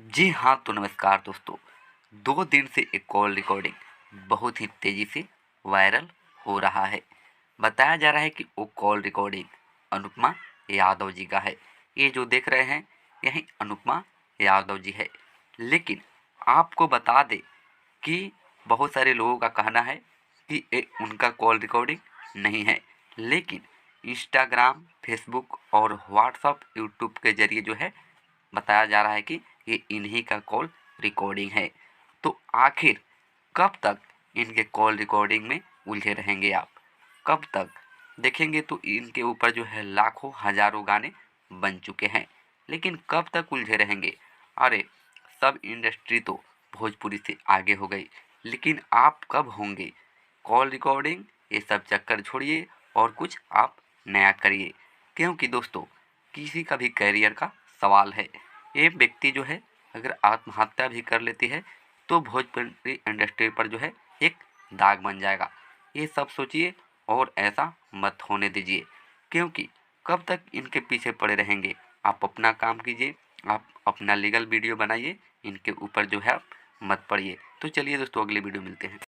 जी हाँ, तो नमस्कार दोस्तों। 2 दिन से एक कॉल रिकॉर्डिंग बहुत ही तेज़ी से वायरल हो रहा है। बताया जा रहा है कि वो कॉल रिकॉर्डिंग अनुपमा यादव जी का है। ये जो देख रहे हैं, यही अनुपमा यादव जी है। लेकिन आपको बता दें कि बहुत सारे लोगों का कहना है कि ये उनका कॉल रिकॉर्डिंग नहीं है। लेकिन इंस्टाग्राम, फेसबुक और व्हाट्सएप, यूट्यूब के ज़रिए जो है बताया जा रहा है कि ये इन्हीं का कॉल रिकॉर्डिंग है। तो आखिर कब तक इनके कॉल रिकॉर्डिंग में उलझे रहेंगे आप? कब तक? देखेंगे तो इनके ऊपर जो है लाखों हज़ारों गाने बन चुके हैं। लेकिन कब तक उलझे रहेंगे? अरे, सब इंडस्ट्री तो भोजपुरी से आगे हो गई, लेकिन आप कब होंगे? कॉल रिकॉर्डिंग ये सब चक्कर छोड़िए और कुछ आप नया करिए। क्योंकि दोस्तों, किसी का भी करियर का सवाल है। ये व्यक्ति जो है अगर आत्महत्या भी कर लेती है तो भोजपुरी इंडस्ट्री पर जो है एक दाग बन जाएगा। ये सब सोचिए और ऐसा मत होने दीजिए। क्योंकि कब तक इनके पीछे पड़े रहेंगे? आप अपना काम कीजिए, आप अपना लीगल वीडियो बनाइए, इनके ऊपर जो है आप मत पड़िए। तो चलिए दोस्तों, अगली वीडियो मिलते हैं।